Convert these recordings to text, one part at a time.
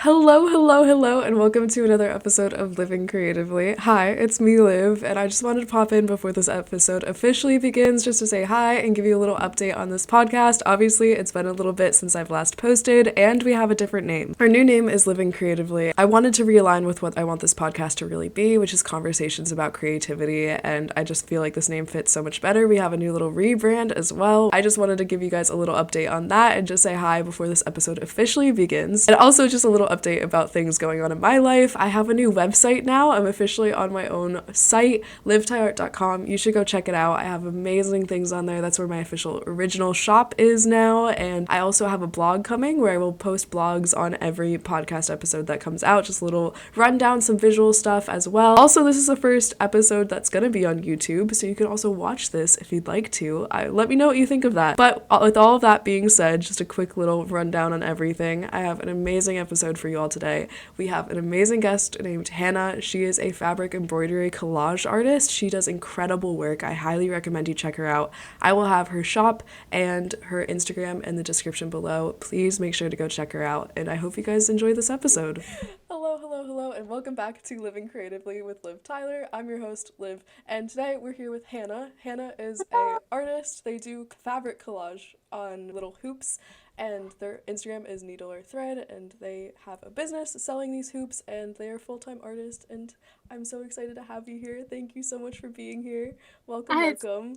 Hello, and welcome to another episode of Living Creatively. Hi, it's me, Liv, and I just wanted to pop in before this episode officially begins just to say hi and give you a little update on this podcast. Obviously, it's been a little bit since I've last posted, and we have a different name. Our new name is Living Creatively. I wanted to realign with what I want this podcast to really be, which is conversations about creativity, and I just feel like this name fits so much better. We have a new little rebrand as well. I just wanted to give you guys a little update on that and just say hi before this episode officially begins. And also just a little update about things going on in my life. I have a new website now. I'm officially on my own site, livtyler.com. You should go check it out. I have amazing things on there. That's where my official original shop is now. And I also have a blog coming where I will post blogs on every podcast episode that comes out. Just a little rundown, some visual stuff as well. Also, this is the first episode that's going to be on YouTube, so you can also watch this if you'd like to. Let me know what you think of that. But with all of that being said, just a quick little rundown on everything. I have an amazing episode for you all today. We have an amazing guest named Hannah. She is a fabric embroidery collage artist. She does incredible work. I highly recommend you check her out. I will have her shop and her Instagram in the description below. Please make sure to go check her out, and I hope you guys enjoy this episode. Hello, and welcome back to Living Creatively with Liv Tyler. I'm your host, Liv, and today we're here with Hannah. Hannah is a artist. They do fabric collage on little hoops, and their Instagram is needle or thread, and they have a business selling these hoops, and they are full-time artists, and I'm so excited to have you here. Thank you so much for being here. Welcome.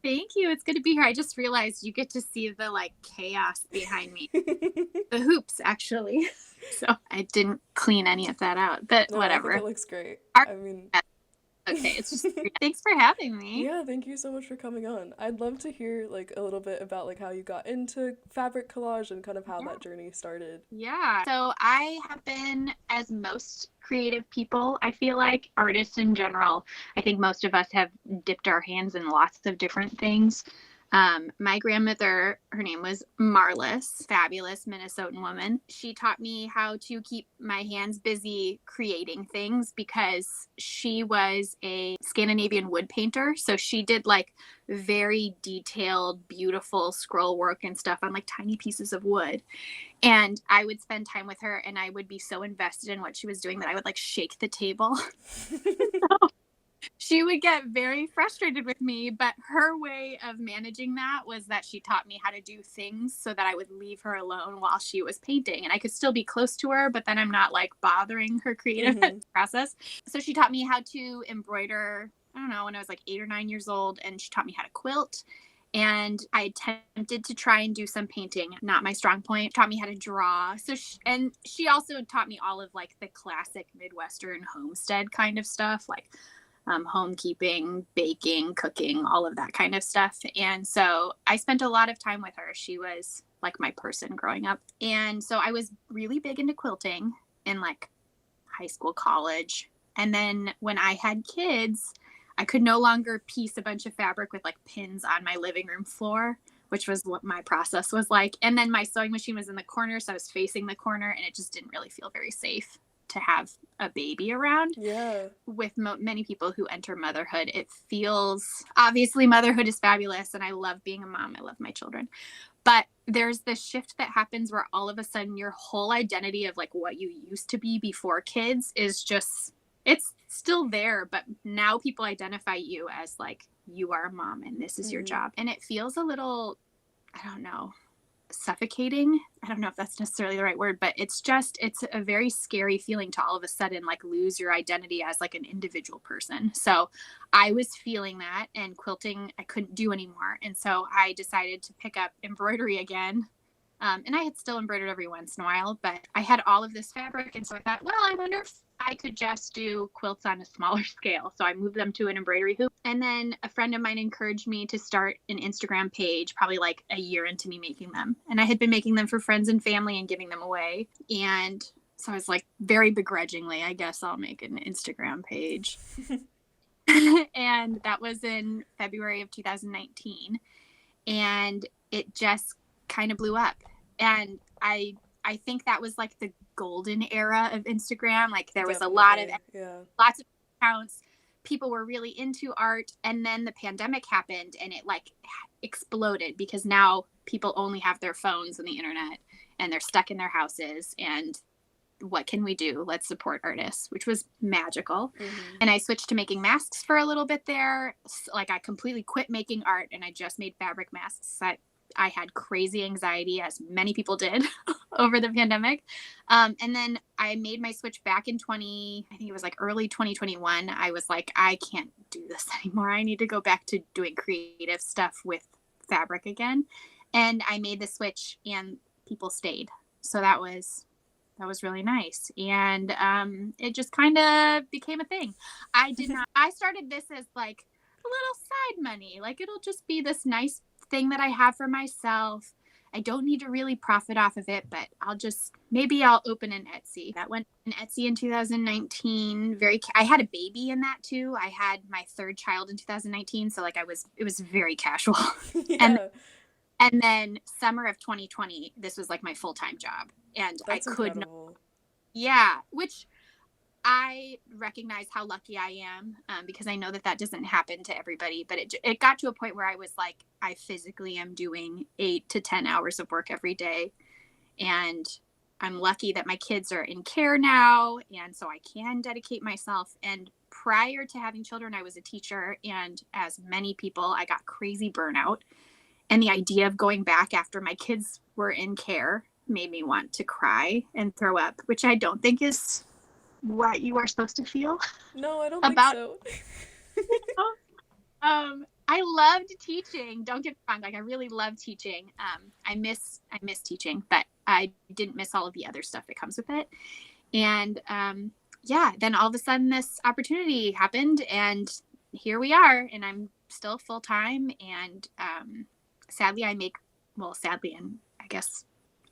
Thank you. It's good to be here. I just realized you get to see the chaos behind me. The hoops, actually. So I didn't clean any of that out, but No, whatever. I think it looks great. Okay, it's just thanks for having me. Yeah, thank you so much for coming on. I'd love to hear a little bit about how you got into fabric collage and kind of how that journey started. Yeah. So I have been, as most creative people, I feel like artists in general, I think most of us have dipped our hands in lots of different things. My grandmother, her name was Marlis, fabulous Minnesotan woman. She taught me how to keep my hands busy creating things because she was a Scandinavian wood painter. So she did very detailed, beautiful scroll work and stuff on tiny pieces of wood. And I would spend time with her and I would be so invested in what she was doing that I would shake the table. She would get very frustrated with me, but her way of managing that was that she taught me how to do things so that I would leave her alone while she was painting. And I could still be close to her, but then I'm not bothering her creative process. So she taught me how to embroider, I don't know, when I was 8 or 9 years old, and she taught me how to quilt. And I attempted to try and do some painting, not my strong point. Taught me how to draw. So she also taught me all of the classic Midwestern homestead kind of stuff, homekeeping, baking, cooking, all of that kind of stuff. And so I spent a lot of time with her. She was my person growing up. And so I was really big into quilting in high school, college. And then when I had kids, I could no longer piece a bunch of fabric with pins on my living room floor, which was what my process was like. And then my sewing machine was in the corner, so I was facing the corner, and it just didn't really feel very safe to have a baby around. Yeah. With many people who enter motherhood, it feels, obviously motherhood is fabulous and I love being a mom. I love my children. But there's this shift that happens where all of a sudden your whole identity of what you used to be before kids is just, it's still there, but now people identify you as you are a mom and this is your job. And it feels a little, I don't know, suffocating. I don't know if that's necessarily the right word, but it's a very scary feeling to all of a sudden lose your identity as an individual person. So I was feeling that, and quilting I couldn't do anymore. And so I decided to pick up embroidery again. And I had still embroidered every once in a while, but I had all of this fabric. And so I thought, well, I wonder if I could just do quilts on a smaller scale. So I moved them to an embroidery hoop. And then a friend of mine encouraged me to start an Instagram page, probably a year into me making them. And I had been making them for friends and family and giving them away. And so I was very begrudgingly, I guess I'll make an Instagram page. And that was in February of 2019. And it just kind of blew up. And I think that was the golden era of Instagram. There was Definitely. lots of accounts. People were really into art. And then the pandemic happened and it exploded because now people only have their phones and the internet and they're stuck in their houses. And what can we do? Let's support artists, which was magical. Mm-hmm. And I switched to making masks for a little bit there. Like I completely quit making art and I just made fabric masks. I had crazy anxiety, as many people did over the pandemic. And then I made my switch back in I think it was like early 2021. I was like, I can't do this anymore. I need to go back to doing creative stuff with fabric again. And I made the switch and people stayed. So that was really nice. And it just kind of became a thing. I started this as like a little side money. Like it'll just be this nice thing that I have for myself. I don't need to really profit off of it, but maybe I'll open an Etsy. That went in Etsy in 2019. I had a baby in that too. I had my third child in 2019. So like it was very casual. Yeah. And then summer of 2020, this was like my full-time job. And That's I could incredible. not. Yeah, which I recognize how lucky I am because I know that doesn't happen to everybody. But it got to a point where I was like, I physically am doing 8 to 10 hours of work every day. And I'm lucky that my kids are in care now. And so I can dedicate myself. And prior to having children, I was a teacher. And as many people, I got crazy burnout. And the idea of going back after my kids were in care made me want to cry and throw up, which I don't think is what you are supposed to feel. No, I don't about think so. I loved teaching. Don't get me wrong, like I really love teaching. I miss teaching, but I didn't miss all of the other stuff that comes with it. And then all of a sudden this opportunity happened and here we are, and I'm still full-time. And sadly and I guess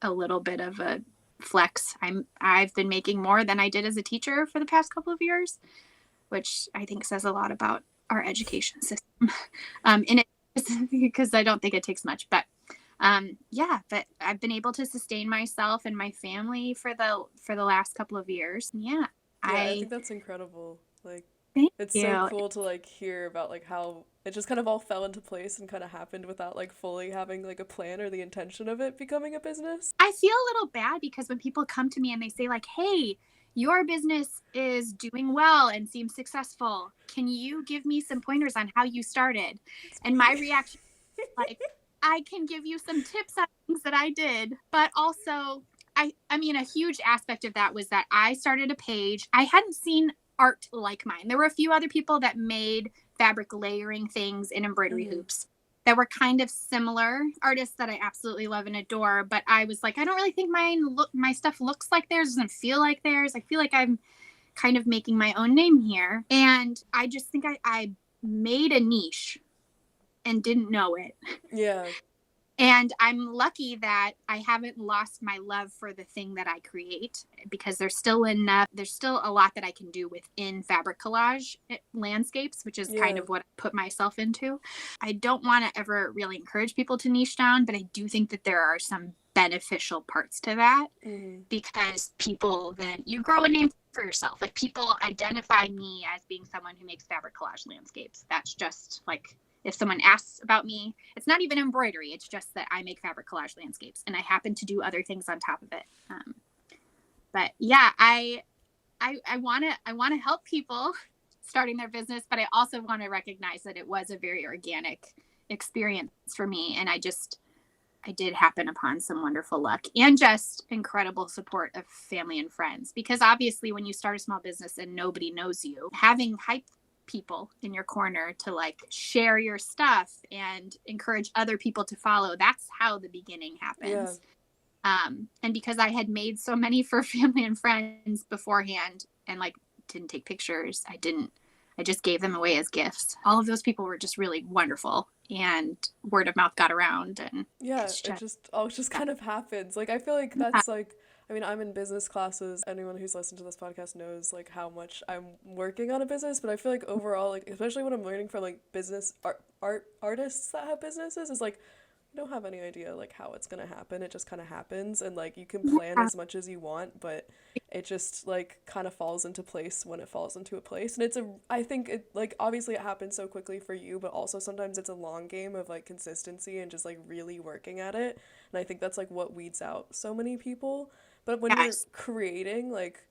a little bit of a flex, I've been making more than I did as a teacher for the past couple of years, which I think says a lot about our education system. Because I don't think it takes much, but but I've been able to sustain myself and my family for the last couple of years. I think that's incredible. Like, Thank it's you. so cool to like hear about like how it just kind of all fell into place and kind of happened without like fully having like a plan or the intention of it becoming a business. I feel a little bad because when people come to me and they say like, hey, your business is doing well and seems successful, can you give me some pointers on how you started? And my reaction is like, I can give you some tips on things that I did, but also I mean, a huge aspect of that was that I started a page. I hadn't seen art like mine. There were a few other people that made fabric layering things in embroidery hoops that were kind of similar, artists that I absolutely love and adore. But I was like, I don't really think my stuff looks like theirs, doesn't feel like theirs. I feel like I'm kind of making my own name here. And I just think I made a niche and didn't know it. Yeah. And I'm lucky that I haven't lost my love for the thing that I create, because there's still a lot that I can do within fabric collage landscapes, which is kind of what I put myself into. I don't want to ever really encourage people to niche down, but I do think that there are some beneficial parts to that, because people, then you grow a name for yourself. Like, people identify me as being someone who makes fabric collage landscapes. That's just like, if someone asks about me, it's not even embroidery. It's just that I make fabric collage landscapes, and I happen to do other things on top of it. But yeah, I want to help people starting their business, but I also want to recognize that it was a very organic experience for me, and I did happen upon some wonderful luck and just incredible support of family and friends. Because obviously, when you start a small business and nobody knows you, having hype people in your corner to like share your stuff and encourage other people to follow, that's how the beginning happens. And because I had made so many for family and friends beforehand and like didn't take pictures, I just gave them away as gifts. All of those people were just really wonderful, and word of mouth got around, and it just kind of happens. Like, I feel like that's like, I mean, I'm in business classes. Anyone who's listened to this podcast knows like how much I'm working on a business, but I feel like overall, like, especially when I'm learning from like business artists that have businesses, is like, you don't have any idea like how it's gonna happen. It just kind of happens, and like you can plan as much as you want, but it just like kind of falls into place when it falls into a place. And I think it, like, obviously it happens so quickly for you, but also sometimes it's a long game of like consistency and just like really working at it. And I think that's like what weeds out so many people. But when you're Yes. creating, like,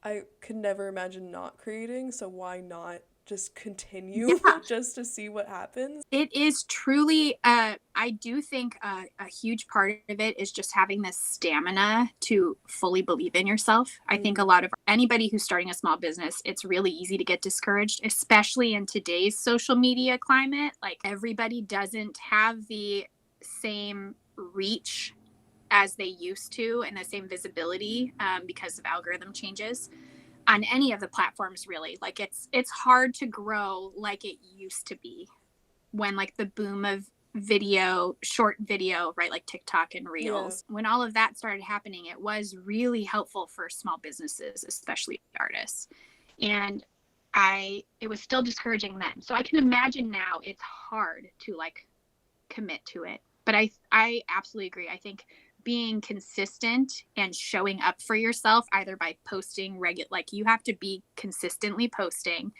I could never imagine not creating, so why not just continue Yeah. just to see what happens? It is truly, I do think a huge part of it is just having the stamina to fully believe in yourself. I think a lot of anybody who's starting a small business, it's really easy to get discouraged, especially in today's social media climate. Like everybody doesn't have the same reach as they used to and the same visibility because of algorithm changes on any of the platforms really. Like it's hard to grow like it used to be when like the boom of video, short video, right, like TikTok and Reels, when all of that started happening, it was really helpful for small businesses, especially artists. And it was still discouraging then. So I can imagine now it's hard to like commit to it. But I absolutely agree. I think being consistent and showing up for yourself, either by posting like you have to be consistently posting,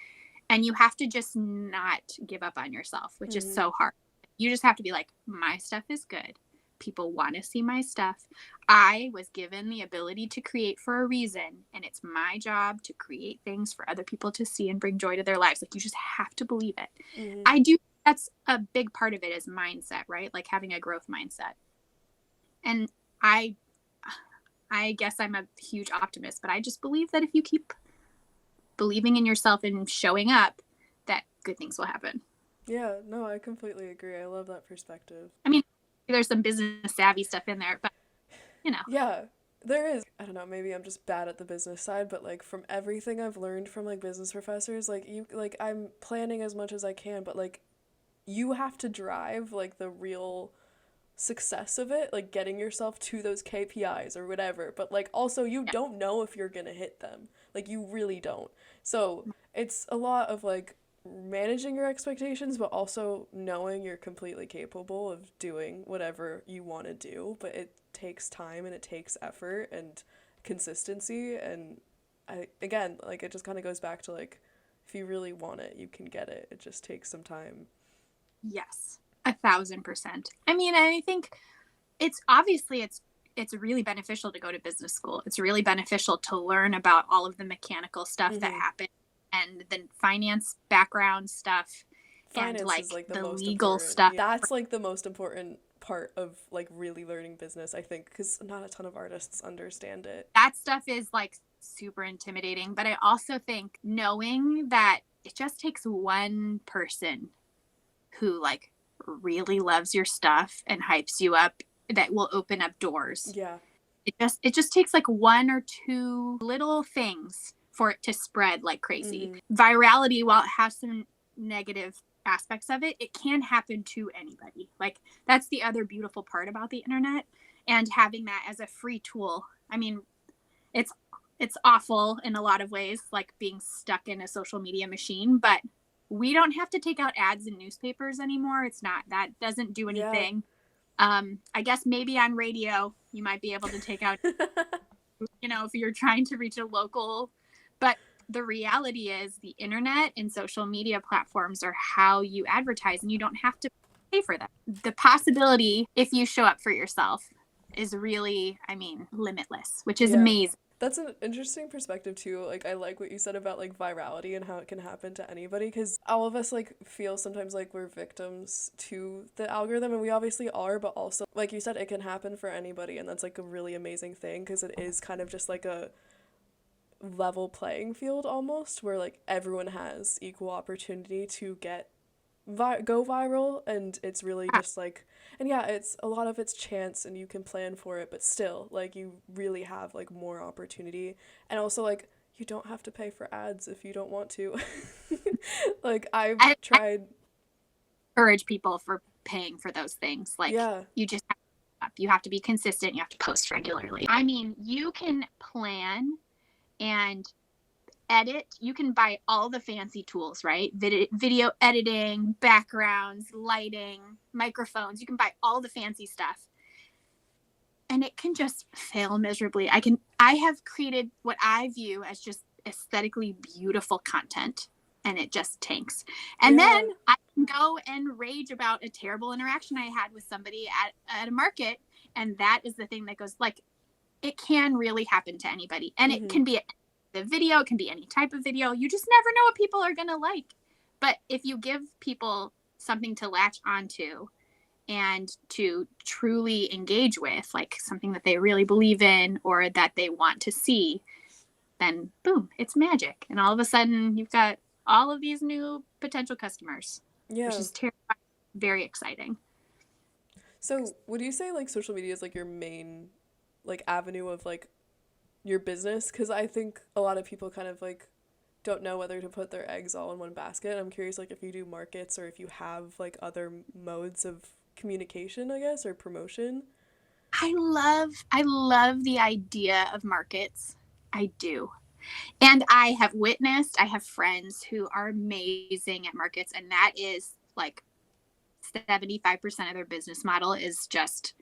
and you have to just not give up on yourself, which is so hard. You just have to be like, my stuff is good. People want to see my stuff. I was given the ability to create for a reason, and it's my job to create things for other people to see and bring joy to their lives. Like, you just have to believe it. I do. That's a big part of it is mindset, right? Like having a growth mindset. And I guess I'm a huge optimist, but I just believe that if you keep believing in yourself and showing up, that good things will happen. Yeah, no, I completely agree. I love that perspective. I mean, there's some business savvy stuff in there, but you know. Yeah, there is. I don't know, maybe I'm just bad at the business side, but like from everything I've learned from like business professors, like I'm planning as much as I can, but like you have to drive like the real success of it, like getting yourself to those KPIs or whatever, but like also you don't know if you're gonna hit them. Like you really don't. So it's a lot of like managing your expectations, but also knowing you're completely capable of doing whatever you want to do. But it takes time and it takes effort and consistency. And again, like it just kind of goes back to like, if you really want it, you can get it. It just takes some time. Yes, 1,000%. I mean, I think it's really beneficial to go to business school. It's really beneficial to learn about all of the mechanical stuff that happens and the finance background stuff. Finance and like is like the most legal important. stuff. Yeah, that's like the most important part of like really learning business, I think, because not a ton of artists understand it. That stuff is like super intimidating, but I also think knowing that it just takes one person who like really loves your stuff and hypes you up that will open up doors. Yeah. It just takes like one or two little things for it to spread like crazy. Virality, while it has some negative aspects of it, it can happen to anybody. Like that's the other beautiful part about the internet, and having that as a free tool. I mean, it's awful in a lot of ways, like being stuck in a social media machine, but we don't have to take out ads in newspapers anymore. It's not, that doesn't do anything. I guess maybe on radio you might be able to take out if you're trying to reach a local, but the reality is the internet and social media platforms are how you advertise, and you don't have to pay for them. The possibility, if you show up for yourself, is really, I mean, limitless, which is amazing. That's an interesting perspective too. Like I like what you said about like virality and how it can happen to anybody, because all of us like feel sometimes like we're victims to the algorithm, and we obviously are, but also like you said, it can happen for anybody, and that's like a really amazing thing because it is kind of just like a level playing field almost, where like everyone has equal opportunity to go viral, and it's really just like, and yeah, it's a lot of it's chance and you can plan for it, but still like you really have like more opportunity. And also like you don't have to pay for ads if you don't want to. Like I encourage people for paying for those things. Like you just you have to be consistent, you have to post regularly. I mean, you can plan and edit. You can buy all the fancy tools, right? Video editing, backgrounds, lighting, microphones. You can buy all the fancy stuff, and it can just fail miserably. I have created what I view as just aesthetically beautiful content, and it just tanks. And then I can go and rage about a terrible interaction I had with somebody at a market, and that is the thing that goes like, it can really happen to anybody. And it Mm-hmm. can be the video, it can be any type of video. You just never know what people are going to like. But if you give people something to latch onto and to truly engage with, like something that they really believe in or that they want to see, then boom, it's magic. And all of a sudden you've got all of these new potential customers, which Yeah. is terrifying, very exciting. So would you say like social media is like your main like avenue of like your business? Because I think a lot of people kind of like don't know whether to put their eggs all in one basket. I'm curious like if you do markets or if you have like other modes of communication, I guess, or promotion. I love the idea of markets. I do. And I have friends who are amazing at markets, and that is like 75% of their business model is just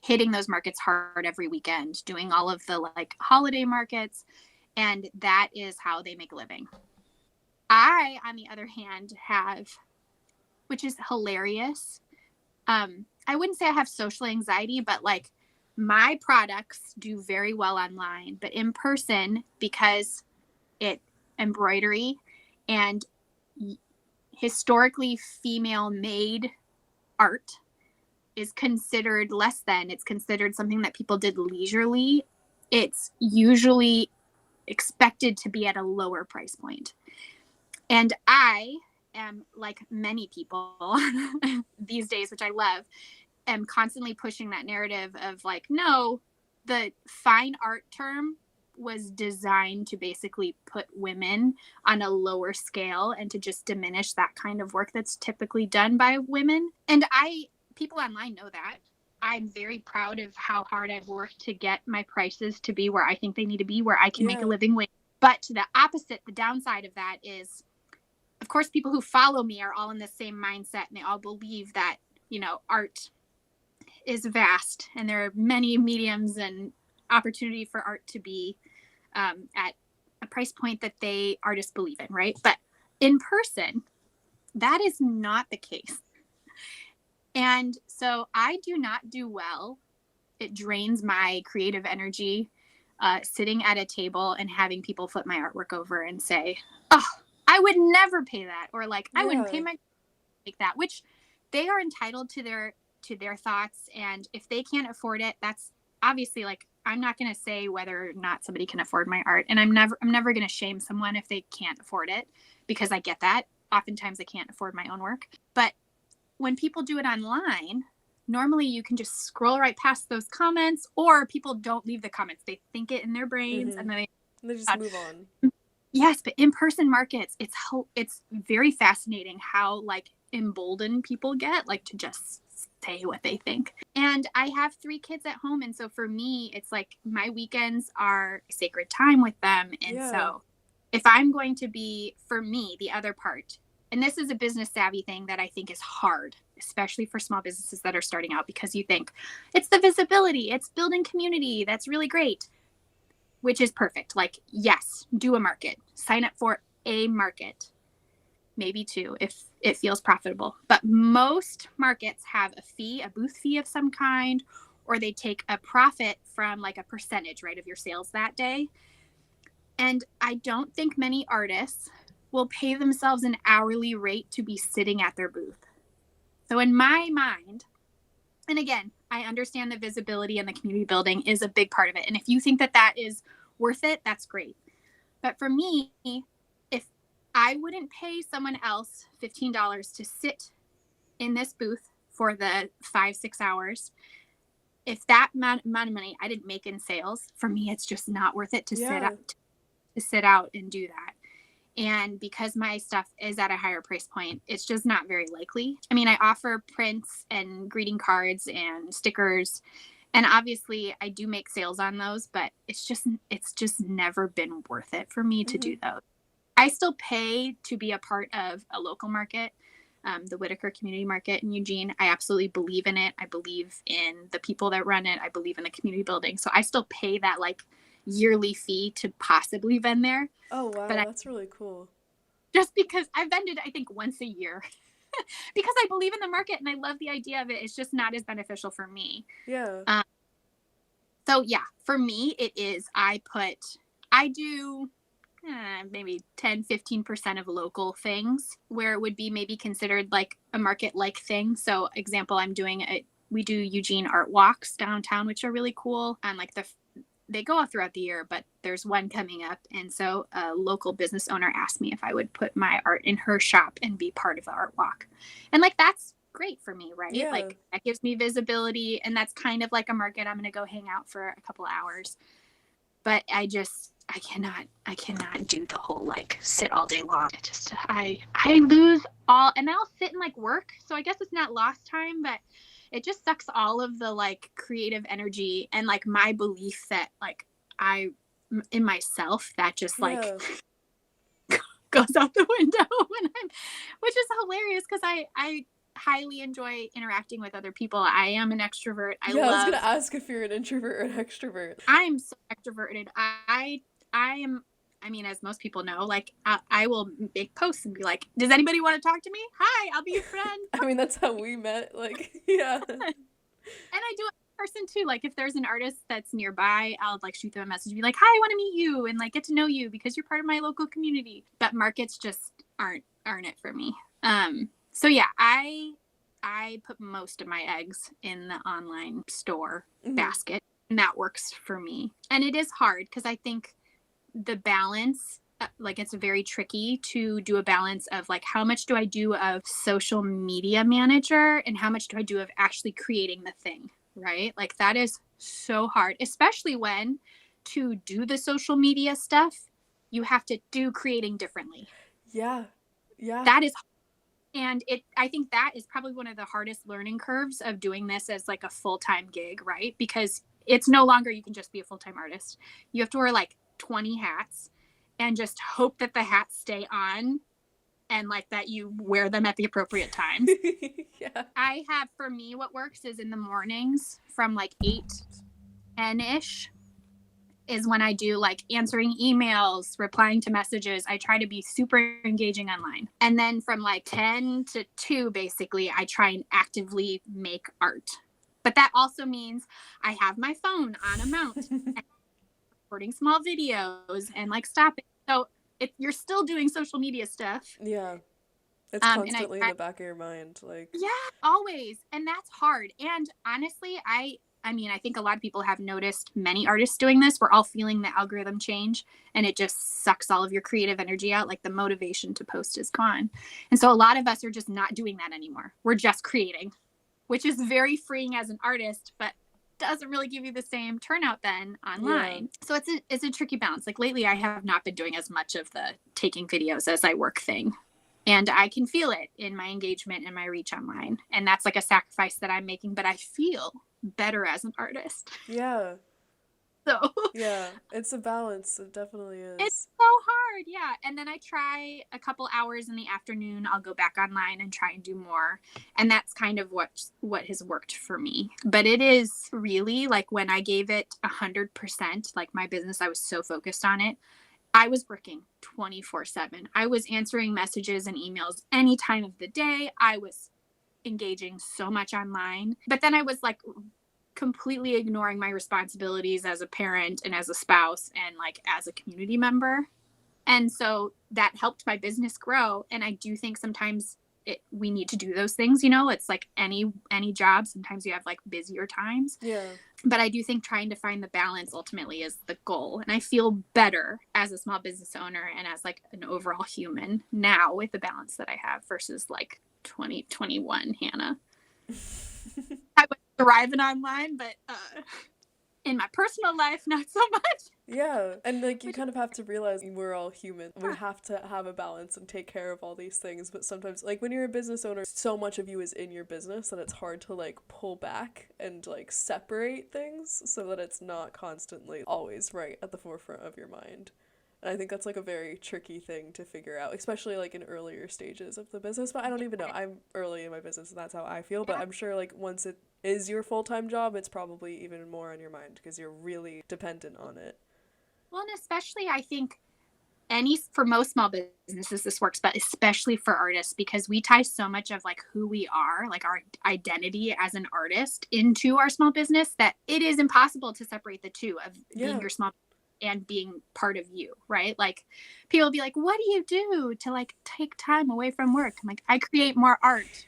hitting those markets hard every weekend, doing all of the like holiday markets, and that is how they make a living. I, on the other hand, have, which is hilarious. I wouldn't say I have social anxiety, but like my products do very well online, but in person, because it embroidery and historically female made art is considered less than, it's considered something that people did leisurely. It's usually expected to be at a lower price point. And I am, like many people these days, which I love, am constantly pushing that narrative of like, no, the fine art term was designed to basically put women on a lower scale and to just diminish that kind of work that's typically done by women. And people online know that. I'm very proud of how hard I've worked to get my prices to be where I think they need to be, where I can make a living with. But to the opposite, the downside of that is, of course, people who follow me are all in the same mindset, and they all believe that, art is vast and there are many mediums and opportunity for art to be at a price point that artists believe in, right? But in person, that is not the case. And so I do not do well. It drains my creative energy sitting at a table and having people flip my artwork over and say, oh, I would never pay that. Or like, I wouldn't pay my like that, which they are entitled to their thoughts. And if they can't afford it, that's obviously like, I'm not going to say whether or not somebody can afford my art. And I'm never going to shame someone if they can't afford it, because I get that. Oftentimes I can't afford my own work. But when people do it online, normally you can just scroll right past those comments, or people don't leave the comments. They think it in their brains and then they just move on. Yes, but in-person markets, it's very fascinating how like emboldened people get, like to just say what they think. And I have 3 kids at home, and so for me, it's like my weekends are sacred time with them. And so if I'm going to be, for me, the other part, and this is a business savvy thing that I think is hard, especially for small businesses that are starting out, because you think it's the visibility, it's building community, that's really great. Which is perfect. Like, yes, do a market. Sign up for a market. Maybe 2 if it feels profitable. But most markets have a fee, a booth fee of some kind, or they take a profit from like a percentage, right, of your sales that day. And I don't think many artists will pay themselves an hourly rate to be sitting at their booth. So in my mind, and again, I understand the visibility and the community building is a big part of it. And if you think that that is worth it, that's great. But for me, if I wouldn't pay someone else $15 to sit in this booth for the 5-6 hours, if that amount of money I didn't make in sales, for me, it's just not worth it to sit out and do that. And because my stuff is at a higher price point, it's just not very likely. I mean, I offer prints and greeting cards and stickers, and obviously I do make sales on those, but it's just never been worth it for me to do those. I still pay to be a part of a local market, the Whitaker Community Market in Eugene. I absolutely believe in it. I believe in the people that run it. I believe in the community building. So I still pay that like yearly fee to possibly vend there. Oh, wow. But that's really cool. Just because I've vended, I think, once a year because I believe in the market and I love the idea of it. It's just not as beneficial for me. Yeah. So yeah, for me, I do maybe 10-15% of local things where it would be maybe considered like a market like thing. So example, we do Eugene art walks downtown, which are really cool. And like they go all throughout the year, but there's one coming up. And so a local business owner asked me if I would put my art in her shop and be part of the art walk. And like, that's great for me, right? Yeah. Like that gives me visibility, and that's kind of like a market. I'm going to go hang out for a couple hours. But I cannot do the whole like sit all day long. I lose all, and I'll sit and like work. So I guess it's not lost time, but it just sucks all of the like creative energy and like my belief that like in myself, that just like goes out the window which is hilarious because I highly enjoy interacting with other people. I am an extrovert. I was gonna ask if you're an introvert or an extrovert. I'm so extroverted. I am, I mean, as most people know, like I will make posts and be like, does anybody want to talk to me? Hi, I'll be your friend. I mean, that's how we met. Like, yeah. And I do it in person too. Like if there's an artist that's nearby, I'll like shoot them a message and be like, hi, I want to meet you and like get to know you because you're part of my local community. But markets just aren't it for me. So yeah, I put most of my eggs in the online store basket, and that works for me. And it is hard because I think the balance, like it's very tricky to do a balance of like, how much do I do of social media manager and how much do I do of actually creating the thing, right? Like that is so hard, especially when to do the social media stuff, you have to do creating differently. Yeah. That is hard. And I think that is probably one of the hardest learning curves of doing this as like a full-time gig, right? Because it's no longer, you can just be a full-time artist. You have to wear like 20 hats and just hope that the hats stay on and like that you wear them at the appropriate times. Yeah. For me, what works is in the mornings from like 8, 10-ish is when I do like answering emails, replying to messages. I try to be super engaging online. And then from like 10 to 2, basically, I try and actively make art. But that also means I have my phone on a mount and recording small videos and like stopping. So you're still doing social media stuff. Yeah. It's constantly in the back of your mind. Like, yeah, always. And that's hard. And honestly, I mean, I think a lot of people have noticed many artists doing this. We're all feeling the algorithm change and it just sucks all of your creative energy out. Like the motivation to post is gone. And so a lot of us are just not doing that anymore. We're just creating, which is very freeing as an artist, but doesn't really give you the same turnout then online. Yeah. So it's a tricky balance. Like lately, I have not been doing as much of the taking videos as I work thing. And I can feel it in my engagement and my reach online. And that's like a sacrifice that I'm making, but I feel better as an artist. Yeah. So. Yeah, it's a balance. It definitely is. It's so hard. Yeah. And then I try a couple hours in the afternoon. I'll go back online and try and do more. And that's kind of what has worked for me. But it is really like when I gave it 100%, like my business, I was so focused on it. I was working 24/7. I was answering messages and emails any time of the day. I was engaging so much online. But then I was like completely ignoring my responsibilities as a parent and as a spouse and like as a community member. And so that helped my business grow. And I do think sometimes we need to do those things, you know, it's like any job. Sometimes you have like busier times. Yeah. But I do think trying to find the balance ultimately is the goal. And I feel better as a small business owner and as like an overall human now with the balance that I have versus like 2021 Hannah. I was thriving online, but in my personal life, not so much. Yeah, and like you kind of have to realize we're all human. We have to have a balance and take care of all these things, but sometimes like when you're a business owner, so much of you is in your business that it's hard to like pull back and like separate things so that it's not constantly always right at the forefront of your mind. And I think that's like a very tricky thing to figure out, especially like in earlier stages of the business. But I don't even know. I'm early in my business and that's how I feel. But I'm sure like once it is your full-time job, it's probably even more on your mind because you're really dependent on it. Well, and especially I think for most small businesses this works, but especially for artists, because we tie so much of like who we are, like our identity as an artist, into our small business, that it is impossible to separate the two of being your small and being part of you, right? Like people will be like, what do you do to like take time away from work? I'm like, I create more art.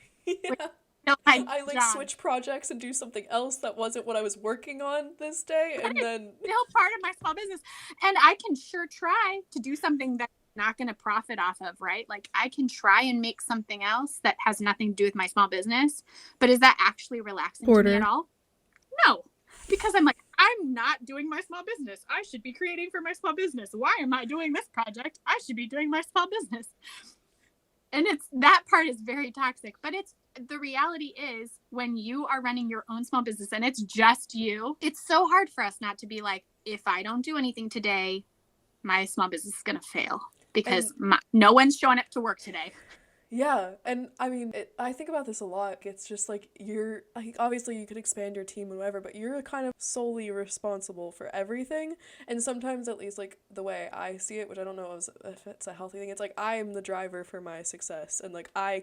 I like switch projects and do something else that wasn't what I was working on this day, and then still part of my small business. And I can sure try to do something that's not going to profit off of, right? Like I can try and make something else that has nothing to do with my small business, but is that actually relaxing to me at all? No, because I'm like, I'm not doing my small business. I should be creating for my small business. Why am I doing this project? I should be doing my small business. And that part is very toxic, but the reality is when you are running your own small business and it's just you, it's so hard for us not to be like, if I don't do anything today, my small business is going to fail because no one's showing up to work today. Yeah, and I mean, I think about this a lot. It's just like obviously you could expand your team and whatever, but you're kind of solely responsible for everything. And sometimes, at least like the way I see it, which I don't know if it's a healthy thing, it's like I am the driver for my success, and like I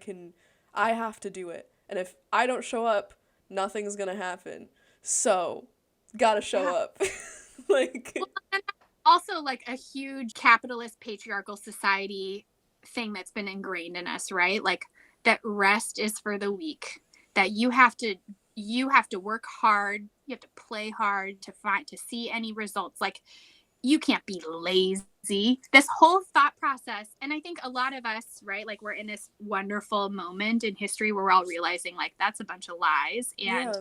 have to do it. And if I don't show up, nothing's gonna happen. So, gotta show up. Like, well, and also like a huge capitalist patriarchal society thing that's been ingrained in us, right? Like that rest is for the weak, that you have to work hard, you have to play hard to see any results. Like you can't be lazy. This whole thought process, and I think a lot of us, right, like we're in this wonderful moment in history where we're all realizing like that's a bunch of lies. And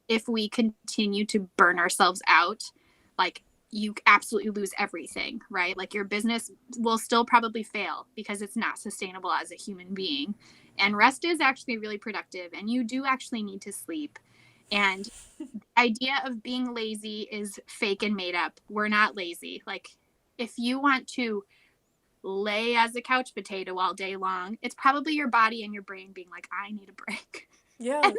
if we continue to burn ourselves out, like you absolutely lose everything, right? Like your business will still probably fail because it's not sustainable as a human being. And rest is actually really productive, and you do actually need to sleep. And the idea of being lazy is fake and made up. We're not lazy. Like if you want to lay as a couch potato all day long, it's probably your body and your brain being like, I need a break. Yeah. And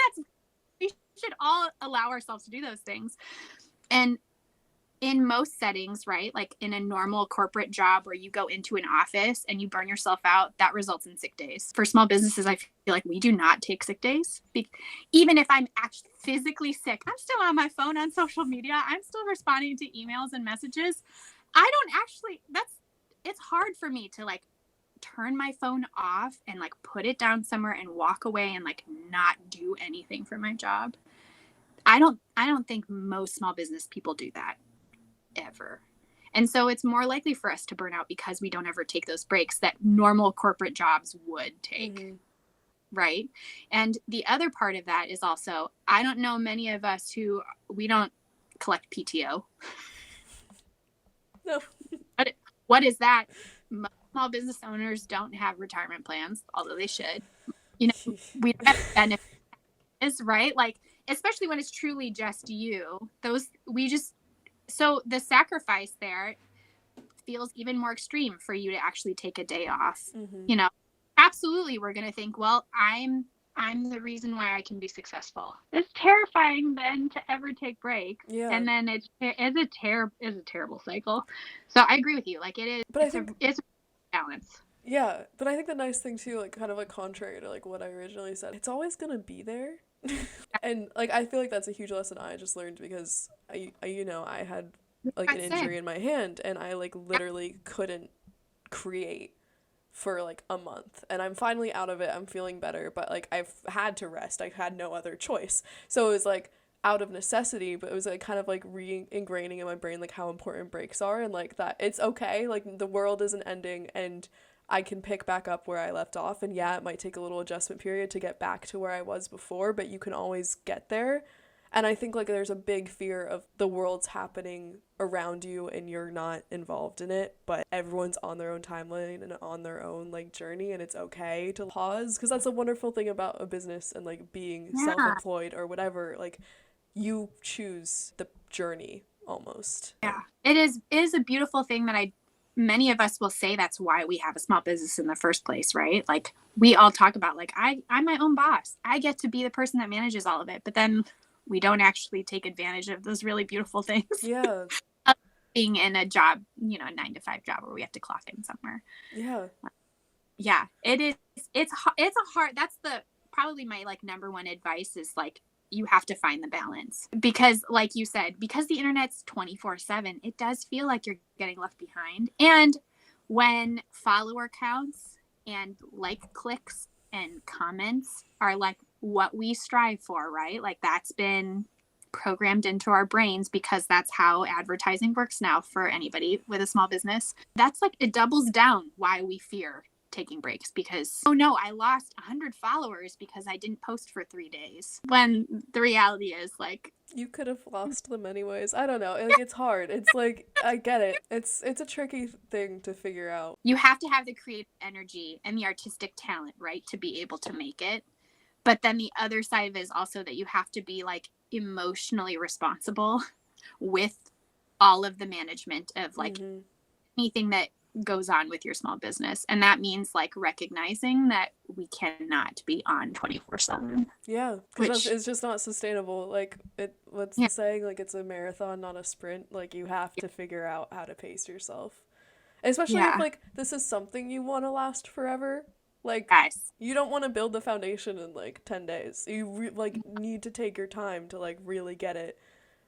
we should all allow ourselves to do those things. And in most settings, right, like in a normal corporate job where you go into an office and you burn yourself out, that results in sick days. For small businesses, I feel like we do not take sick days. Even if I'm actually physically sick, I'm still on my phone on social media. I'm still responding to emails and messages. It's hard for me to like turn my phone off and like put it down somewhere and walk away and like not do anything for my job. I don't think most small business people do that ever. And so it's more likely for us to burn out because we don't ever take those breaks that normal corporate jobs would take. Right. And the other part of that is also, I don't know many of us we don't collect PTO. No. What is that? Most small business owners don't have retirement plans, although they should. You know, we don't have benefits, right? Like, especially when it's truly just you. So the sacrifice there feels even more extreme for you to actually take a day off. You know, absolutely, we're going to think, well, I'm the reason why I can be successful. It's terrifying then to ever take breaks. Yeah. And then it's a terrible cycle. So I agree with you. Like it is, but it's a balance. Yeah, but I think the nice thing too, like kind of like contrary to like what I originally said, it's always going to be there. And like I feel like that's a huge lesson I just learned because I had like an injury in my hand and I like literally couldn't create for like a month, and I'm finally out of it. I'm feeling better, but like I've had to rest. I had no other choice. So it was like out of necessity, but it was like kind of like re-ingraining in my brain like how important breaks are, and like that it's okay, like the world isn't ending and I can pick back up where I left off. And yeah, it might take a little adjustment period to get back to where I was before, but you can always get there. And I think like there's a big fear of the world's happening around you and you're not involved in it, but everyone's on their own timeline and on their own like journey, and it's okay to pause, because that's a wonderful thing about a business and like being self-employed or whatever. Like you choose the journey almost. Yeah, it is a beautiful thing that many of us will say that's why we have a small business in the first place, right? Like we all talk about like I'm my own boss. I get to be the person that manages all of it, but then we don't actually take advantage of those really beautiful things. Yeah. being in a job, you know, a 9-to-5 job where we have to clock in somewhere. Yeah. Yeah, it is. It's a hard, that's the, probably my like number one advice is like, you have to find the balance because like you said, because the internet's 24/7, it does feel like you're getting left behind. And when follower counts and like clicks and comments are like what we strive for, right? Like that's been programmed into our brains because that's how advertising works now for anybody with a small business. That's like, it doubles down why we fear taking breaks because, oh no, I lost 100 followers because I didn't post for 3 days. When the reality is like, You could have lost them anyways. I don't know. Like it's hard. It's like I get it. It's a tricky thing to figure out. you have to have the creative energy and the artistic talent, right, to be able to make it. But then the other side of it is also that you have to be like emotionally responsible with all of the management of like anything that goes on with your small business. And that means like recognizing that we cannot be on 24/7. Yeah, because it's just not sustainable. Like what's the saying? Like it's a marathon, not a sprint. Like you have to figure out how to pace yourself. Especially if like this is something you want to last forever. Like you don't want to build the foundation in like 10 days. You like need to take your time to like really get it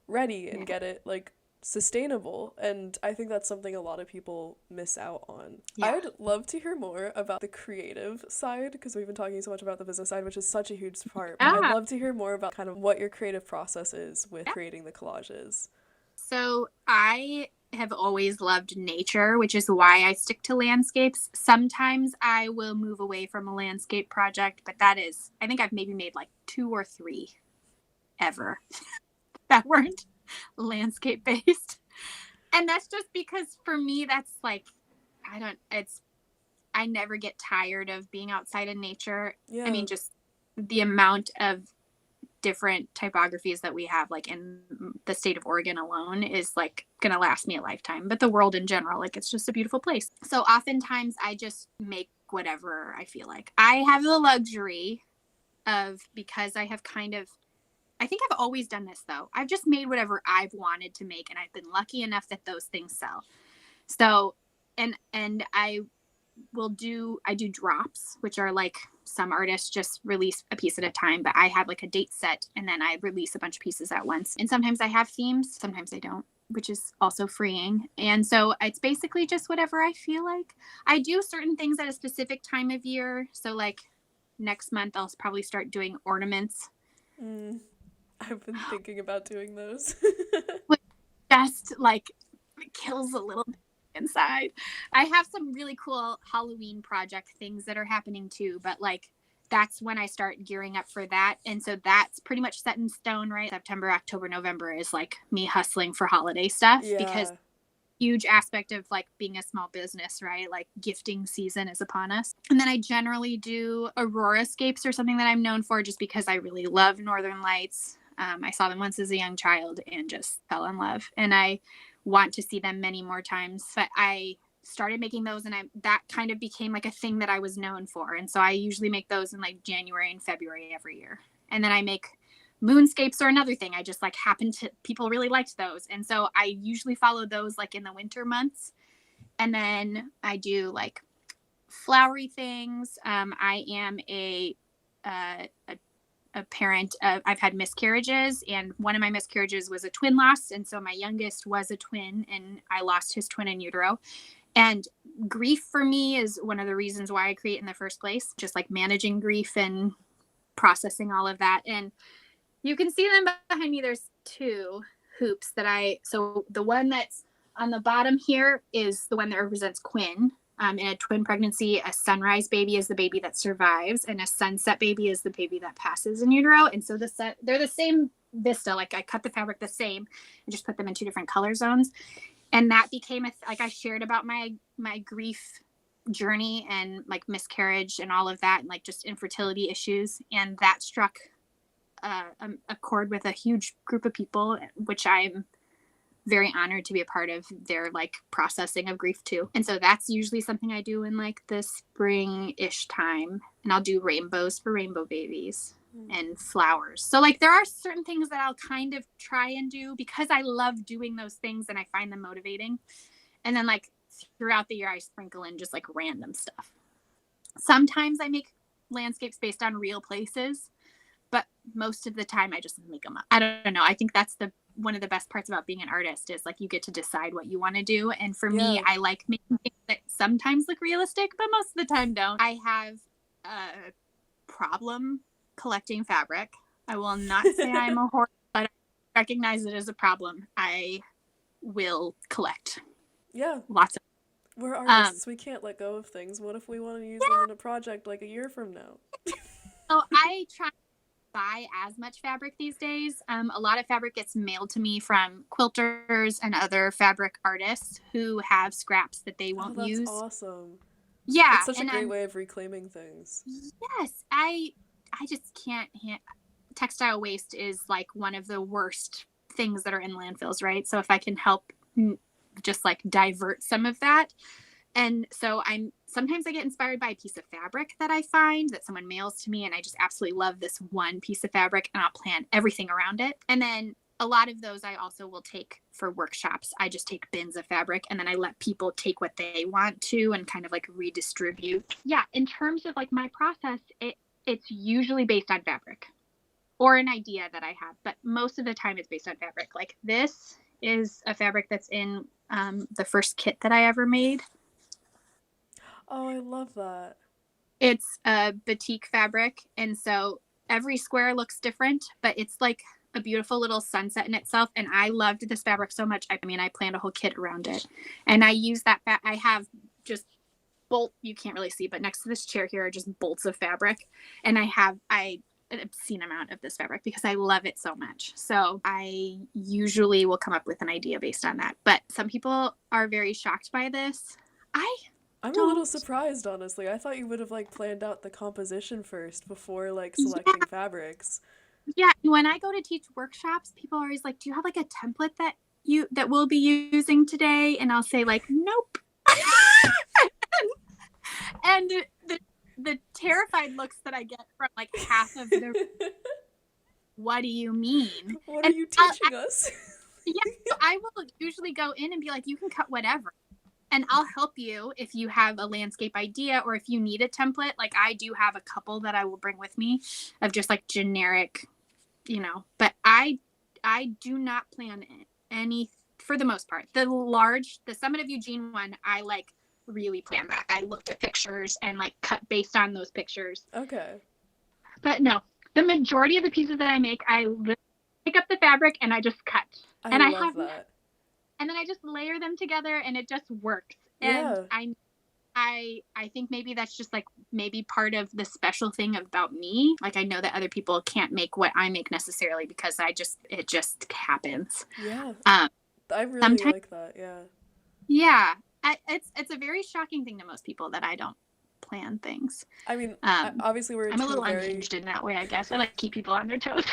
ready and get it like sustainable, and I think that's something a lot of people miss out on. I'd love to hear more about the creative side because we've been talking so much about the business side, which is such a huge part, but I'd love to hear more about kind of what your creative process is with creating the collages. So I have always loved nature, which is why I stick to landscapes. Sometimes I will move away from a landscape project, but that is, I think I've maybe made like 2 or 3 ever that weren't landscape based. And that's just because for me, that's like, I never get tired of being outside in nature. Yeah. I mean, just the amount of different typographies that we have like in the state of Oregon alone is like gonna last me a lifetime, but the world in general, like it's just a beautiful place. So oftentimes I just make whatever I feel like. I have the luxury of, because I have kind of, I think I've always done this though, I've just made whatever I've wanted to make, and I've been lucky enough that those things sell. So and I do drops, which are like, some artists just release a piece at a time, but I have like a date set and then I release a bunch of pieces at once. And sometimes I have themes, sometimes I don't, which is also freeing. And so it's basically just whatever I feel like. I do certain things at a specific time of year. So like next month, I'll probably start doing ornaments. I've been thinking about doing those. Just like kills a little bit inside. I have some really cool Halloween project things that are happening too, but like that's when I start gearing up for that. And so that's pretty much set in stone, right? September, October, November is like me hustling for holiday stuff because huge aspect of like being a small business, right? Like gifting season is upon us. And then I generally do aurorascapes or something that I'm known for just because I really love Northern Lights. I saw them once as a young child and just fell in love. And I want to see them many more times, but I started making those and that kind of became like a thing that I was known for. And so I usually make those in like January and February every year. And then I make moonscapes are another thing. I just like people really liked those. And so I usually follow those like in the winter months. And then I do like flowery things. I am a parent of, I've had miscarriages, and one of my miscarriages was a twin loss. And so my youngest was a twin and I lost his twin in utero. And grief for me is one of the reasons why I create in the first place, just like managing grief and processing all of that. And you can see them behind me. There's 2 hoops so the one that's on the bottom here is the one that represents Quinn. In a twin pregnancy, a sunrise baby is the baby that survives, and a sunset baby is the baby that passes in utero. And so they're the same vista. Like I cut the fabric the same and just put them in 2 different color zones. And that became like I shared about my grief journey and like miscarriage and all of that, and like just infertility issues. And that struck a chord with a huge group of people, which I'm very honored to be a part of their like processing of grief too. And so that's usually something I do in like the spring-ish time. And I'll do rainbows for rainbow babies. and flowers. So like there are certain things that I'll kind of try and do because I love doing those things and I find them motivating. And then like throughout the year, I sprinkle in just like random stuff. Sometimes I make landscapes based on real places, but most of the time I just make them up. I don't know. I think that's one of the best parts about being an artist is like you get to decide what you want to do. And for me, I like making things that sometimes look realistic, but most of the time don't. I have a problem collecting fabric. I will not say I'm a hoarder, but I recognize it as a problem. I will collect. Yeah. Lots of. We're artists. We can't let go of things. What if we want to use them in a project like a year from now? So I try to buy as much fabric these days. A lot of fabric gets mailed to me from quilters and other fabric artists who have scraps that they won't use. That's awesome. Yeah. It's such a great way of reclaiming things. Yes. I just can't. Textile waste is like one of the worst things that are in landfills, right? So if I can help just like divert some of that. And so sometimes I get inspired by a piece of fabric that I find that someone mails to me, and I just absolutely love this one piece of fabric, and I'll plan everything around it. And then a lot of those I also will take for workshops. I just take bins of fabric, and then I let people take what they want to and kind of like redistribute. Yeah, in terms of like my process, it's usually based on fabric or an idea that I have, but most of the time it's based on fabric. Like this is a fabric that's in the first kit that I ever made. Oh, I love that. It's a batik fabric, and so every square looks different, but it's like a beautiful little sunset in itself. And I loved this fabric so much. I mean, I planned a whole kit around it, and I use that. I have just you can't really see, but next to this chair here are just bolts of fabric, and I have an obscene amount of this fabric because I love it so much. So I usually will come up with an idea based on that. But some people are very shocked by this. I'm a little surprised, honestly. I thought you would have like planned out the composition first before like selecting fabrics. Yeah, when I go to teach workshops, people are always like, "Do you have like a template that we'll be using today?" And I'll say like, "Nope." And the terrified looks that I get from like half of the what do you mean? What are you teaching us? Yeah, so I will usually go in and be like, "You can cut whatever." And I'll help you if you have a landscape idea or if you need a template. Like I do have a couple that I will bring with me of just like generic, but I do not plan any for the most part. The Summit of Eugene one, I like really plan that. I looked at pictures and like cut based on those pictures. Okay. But no, the majority of the pieces that I make, I pick up the fabric and I just cut. I love that. And then I just layer them together and it just works. And I think maybe that's just like maybe part of the special thing about me. Like I know that other people can't make what I make necessarily because it just happens. Yeah. I really like that. Yeah. Yeah. It's a very shocking thing to most people that I don't plan things. I mean, obviously I'm a little unhinged in that way, I guess. I like to keep people on their toes.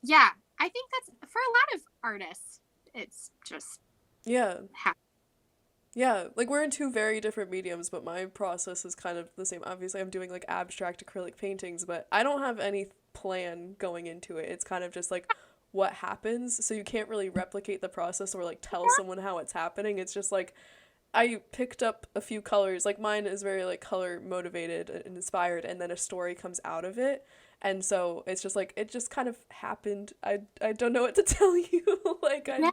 Yeah. I think that's for a lot of artists. It's just yeah, like we're in two very different mediums, but my process is kind of the same. Obviously I'm doing like abstract acrylic paintings, but I don't have any plan going into it. It's kind of just like what happens, so you can't really replicate the process or like tell someone how it's happening. It's just like I picked up a few colors, like mine is very like color motivated and inspired, and then a story comes out of it. And so it's just like, it just kind of happened. I don't know what to tell you. Like, I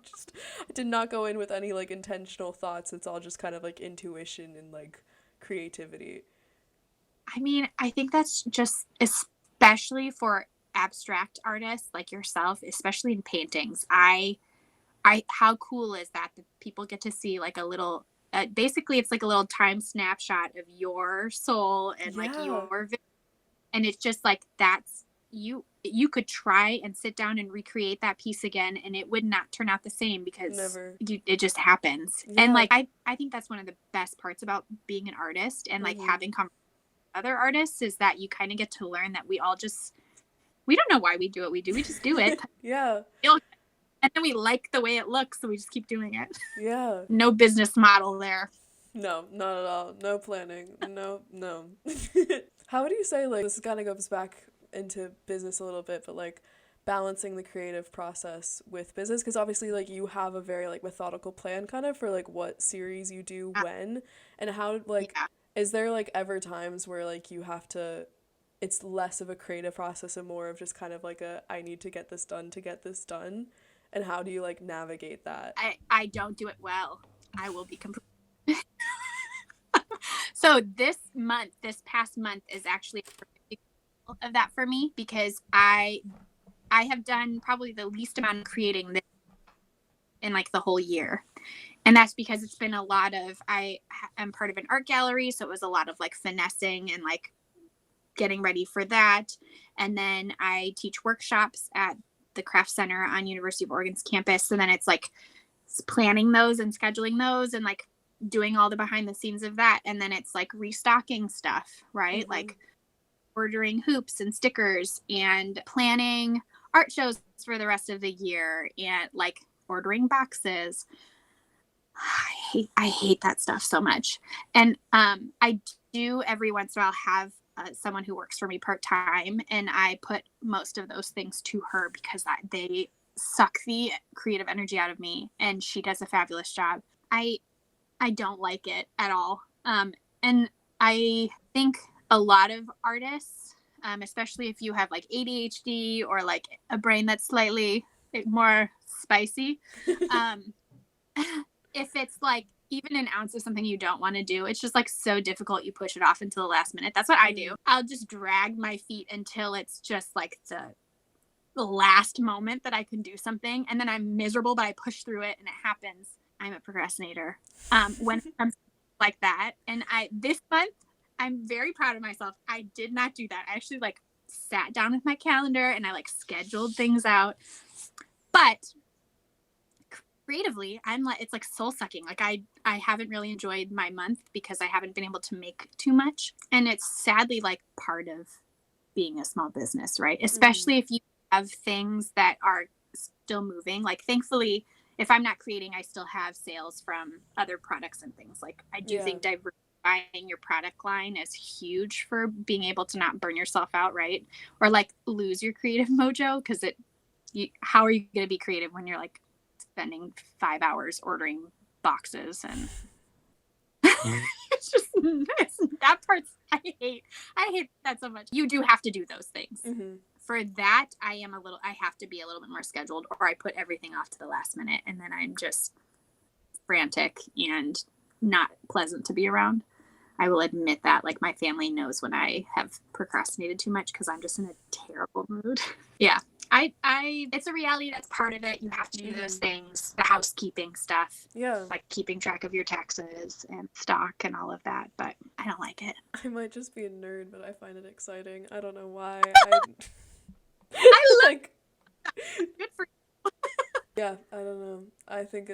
did not go in with any, like, intentional thoughts. It's all just kind of, like, intuition and, like, creativity. I mean, I think that's just, especially for abstract artists like yourself, especially in paintings. How cool is that people get to see, like, a little, basically it's like a little time snapshot of your soul and, like, your vision. And it's just like that's you could try and sit down and recreate that piece again and it would not turn out the same because it just happens. Yeah. And like I think that's one of the best parts about being an artist and like having conversations with other artists is that you kind of get to learn that we don't know why we do what we do. We just do it. Yeah. And then we like the way it looks, so we just keep doing it. Yeah. No business model there. No, not at all. No planning. No. How would you say, like, this kind of goes back into business a little bit, but like balancing the creative process with business, because obviously like you have a very like methodical plan kind of for like what series you do when, and how like Yeah. is there like ever times where like you have to, it's less of a creative process and more of just kind of like a I need to get this done to get this done, and how do you like navigate that? I don't do it well. I will be completely. So this past month is actually a perfect example of that for me, because I have done probably the least amount of creating this in like the whole year. And that's because it's been a lot of, I am part of an art gallery. So it was a lot of like finessing and like getting ready for that. And then I teach workshops at the Craft Center on University of Oregon's campus. So then it's like planning those and scheduling those and like doing all the behind the scenes of that. And then it's like restocking stuff, right? Like ordering hoops and stickers and planning art shows for the rest of the year and like ordering boxes. I hate that stuff so much. And I do every once in a while have someone who works for me part-time, and I put most of those things to her because they suck the creative energy out of me, and she does a fabulous job. I don't like it at all. And I think a lot of artists, especially if you have like ADHD or like a brain that's slightly more spicy, if it's like even an ounce of something you don't want to do, it's just like so difficult. You push it off until the last minute. That's what I do. I'll just drag my feet until it's just like the last moment that I can do something. And then I'm miserable, but I push through it and it happens. I'm a procrastinator when it comes like that. And this month, I'm very proud of myself. I did not do that. I actually like sat down with my calendar and I like scheduled things out. But creatively, I'm like, it's like soul sucking. Like I haven't really enjoyed my month because I haven't been able to make too much. And it's sadly like part of being a small business, right? Especially if you have things that are still moving. Like thankfully, if I'm not creating, I still have sales from other products and things. Like I do think diversifying your product line is huge for being able to not burn yourself out, right? Or like lose your creative mojo, because how are you going to be creative when you're like spending 5 hours ordering boxes and it's just that part's I hate that so much. You do have to do those things. For that, I have to be a little bit more scheduled, or I put everything off to the last minute, and then I'm just frantic and not pleasant to be around. I will admit that. Like my family knows when I have procrastinated too much because I'm just in a terrible mood. Yeah. It's a reality that's part of it. You have to do those things, the housekeeping stuff. Yeah. Like keeping track of your taxes and stock and all of that, but I don't like it. I might just be a nerd, but I find it exciting. I don't know why. I love like good for you. Yeah, I don't know. I think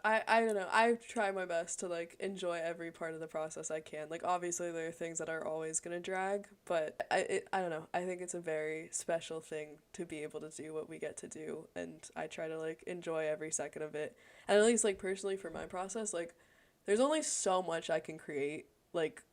I don't know. I try my best to like enjoy every part of the process I can. Like obviously there are things that are always going to drag, but I don't know. I think it's a very special thing to be able to do what we get to do, and I try to like enjoy every second of it. And at least like personally for my process, like there's only so much I can create like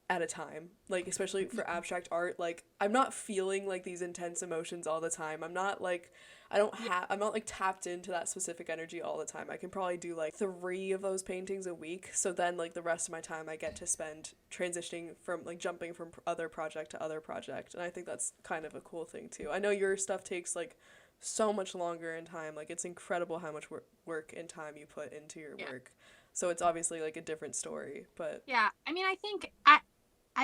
at a time, like especially for abstract art. Like I'm not feeling like these intense emotions all the time. I'm not like I'm not like tapped into that specific energy all the time. I can probably do like 3 of those paintings a week, so then like the rest of my time I get to spend transitioning from like jumping from other project to other project, and I think that's kind of a cool thing too. I know your stuff takes like so much longer in time. Like it's incredible how much work and time you put into your work, so it's obviously like a different story. But yeah, I mean, I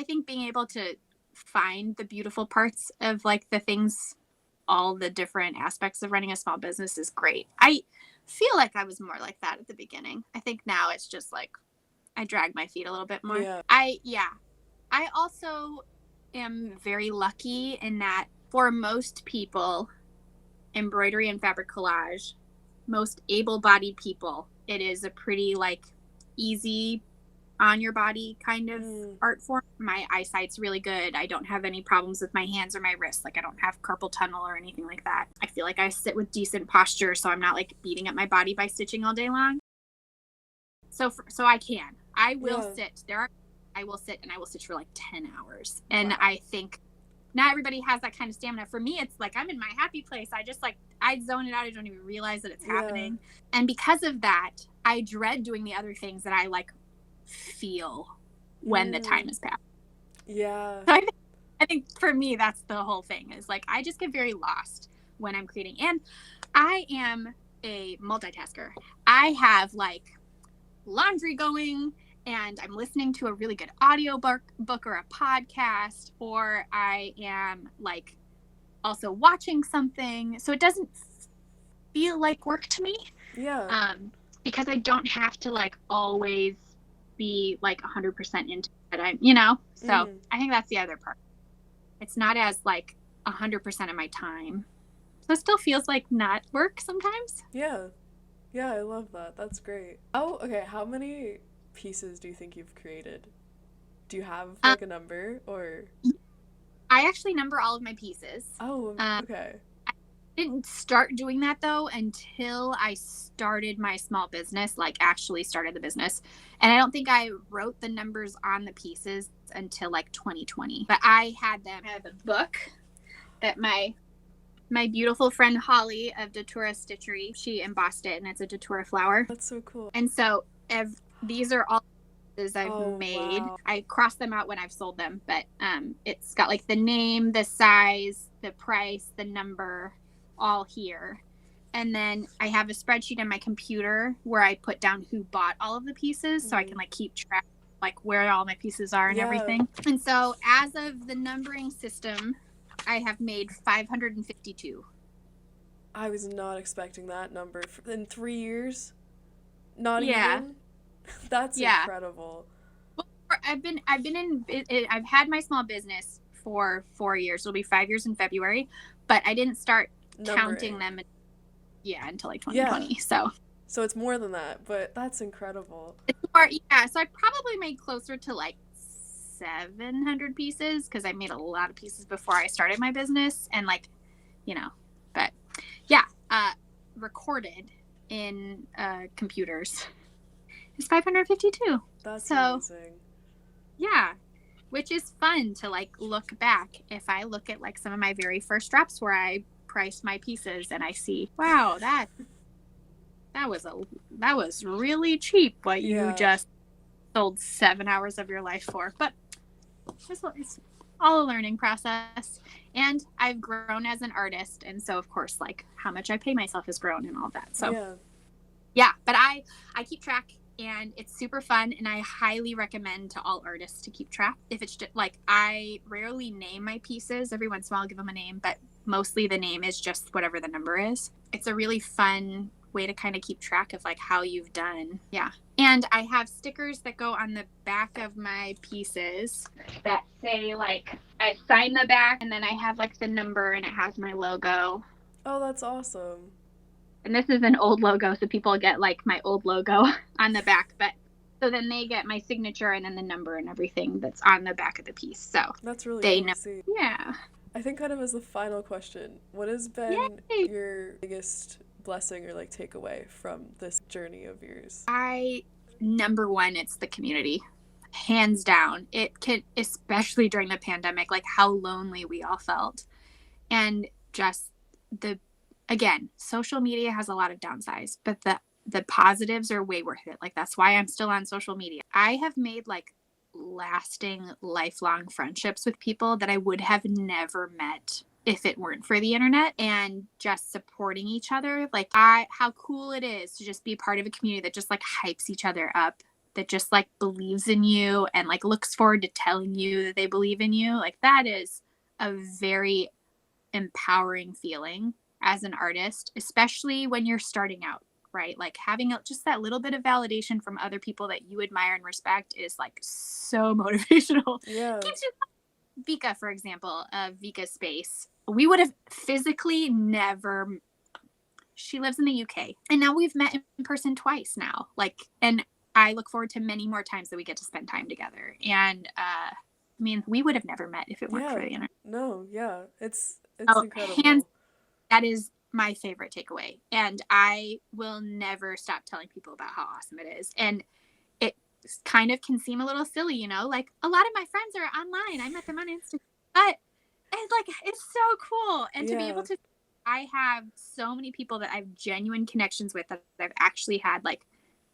think being able to find the beautiful parts of like the things, all the different aspects of running a small business is great. I feel like I was more like that at the beginning. I think now it's just like I drag my feet a little bit more. Yeah. I also am very lucky in that for most people, embroidery and fabric collage, most able-bodied people, it is a pretty like easy on your body kind of art form. My eyesight's really good. I don't have any problems with my hands or my wrists. Like I don't have carpal tunnel or anything like that. I feel like I sit with decent posture, so I'm not like beating up my body by stitching all day long. So I will sit. I will sit and I will stitch for like 10 hours. And I think not everybody has that kind of stamina. For me, it's like I'm in my happy place. I just like, I zone it out. I don't even realize that it's happening. And because of that, I dread doing the other things that I like feel when the time has passed. Yeah. So I think for me, that's the whole thing, is like, I just get very lost when I'm creating. And I am a multitasker. I have like laundry going, and I'm listening to a really good audio book or a podcast, or I am like also watching something. So it doesn't feel like work to me. Yeah. Because I don't have to like always be like 100% into it. So I think that's the other part. It's not as like 100% of my time. So it still feels like not work sometimes. Yeah. Yeah, I love that. That's great. Oh, okay. How many pieces do you think you've created? Do you have like a number, or? I actually number all of my pieces. Oh, okay. I didn't start doing that though until I started my small business, like actually started the business. And I don't think I wrote the numbers on the pieces until like 2020. But I had them. I have a book that my beautiful friend Holly of Datura Stitchery, she embossed it, and it's a Datura flower. That's so cool. And so these are all pieces I've made. Wow. I cross them out when I've sold them, but it's got like the name, the size, the price, the number, all here. And then I have a spreadsheet on my computer where I put down who bought all of the pieces, so I can like keep track like where all my pieces are and everything. And so as of the numbering system, I have made 552. I was not expecting that number in 3 years. Not even. That's incredible. Well, I've had my small business for 4 years. It'll be 5 years in February, but I didn't start counting them until like 2020. So it's more than that, but that's incredible. It's more, so I probably made closer to like 700 pieces, because I made a lot of pieces before I started my business, and like, but recorded in computers is 552. That's amazing. Yeah, which is fun to like look back. If I look at like some of my very first drops where I priced my pieces, and I see, wow, that was really cheap, what you just sold 7 hours of your life for. But it's all a learning process, and I've grown as an artist, and so of course like how much I pay myself has grown and all that. So but I keep track, and it's super fun, and I highly recommend to all artists to keep track. If it's just like, I rarely name my pieces. Every once in a while I'll give them a name, but mostly the name is just whatever the number is. It's a really fun way to kind of keep track of like how you've done. And I have stickers that go on the back of my pieces that say like, I sign the back, and then I have like the number, and it has my logo. Oh, that's awesome. And this is an old logo, so people get like my old logo on the back, but so then they get my signature and then the number and everything that's on the back of the piece. So that's really they cool know. To see. Yeah. I think kind of as the final question, what has been your biggest blessing or like takeaway from this journey of yours? Number one, it's the community. Hands down. It can, especially during the pandemic, like how lonely we all felt. And just again, social media has a lot of downsides, but the positives are way worth it. Like, that's why I'm still on social media. I have made like lasting, lifelong friendships with people that I would have never met if it weren't for the internet, and just supporting each other. Like, how cool it is to just be part of a community that just like hypes each other up, that just like believes in you and like looks forward to telling you that they believe in you. Like, that is a very empowering feeling as an artist, especially when you're starting out, right? Like, having just that little bit of validation from other people that you admire and respect is like so motivational. Yeah. Vika, for example, Vika Space, we would have physically never. She lives in the UK, and now we've met in person twice now. Like, and I look forward to many more times that we get to spend time together. And I mean, we would have never met if it weren't for the internet. No, it's incredible. That is my favorite takeaway, and I will never stop telling people about how awesome it is. And it kind of can seem a little silly, like a lot of my friends are online. I met them on Instagram, but it's like, it's so cool. And to be able Yeah. to, I have so many people that I have genuine connections with that I've actually had like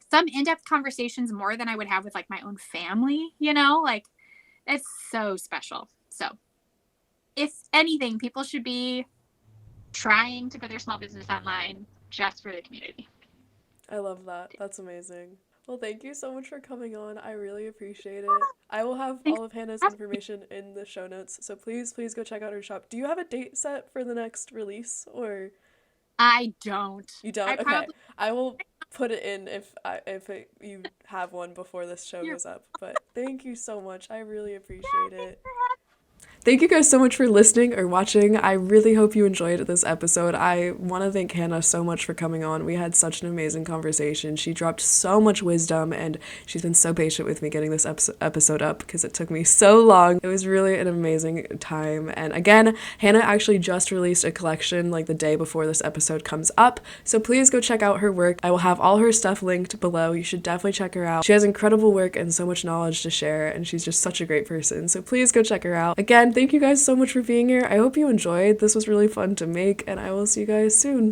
some in-depth conversations more than I would have with like my own family, you know, like it's so special. So if anything, people should be trying to put their small business online just for the community. I love that. That's amazing. Well, thank you so much for coming on. I really appreciate it. I will have Thanks. all of Hannah's information in the show notes, so please, please go check out her shop. Do you have a date set for the next release, or I don't. you I don't? Okay, probably, I will put it in if you have one before this show you're goes up. But thank you so much. I really appreciate thanks it. for having Thank you guys so much for listening or watching. I really hope you enjoyed this episode. I want to thank Hannah so much for coming on. We had such an amazing conversation. She dropped so much wisdom, and she's been so patient with me getting this episode up because it took me so long. It was really an amazing time. And again, Hannah actually just released a collection like the day before this episode comes up. So please go check out her work. I will have all her stuff linked below. You should definitely check her out. She has incredible work and so much knowledge to share, and she's just such a great person. So please go check her out. Again, thank you guys so much for being here. I hope you enjoyed. This was really fun to make, and I will see you guys soon.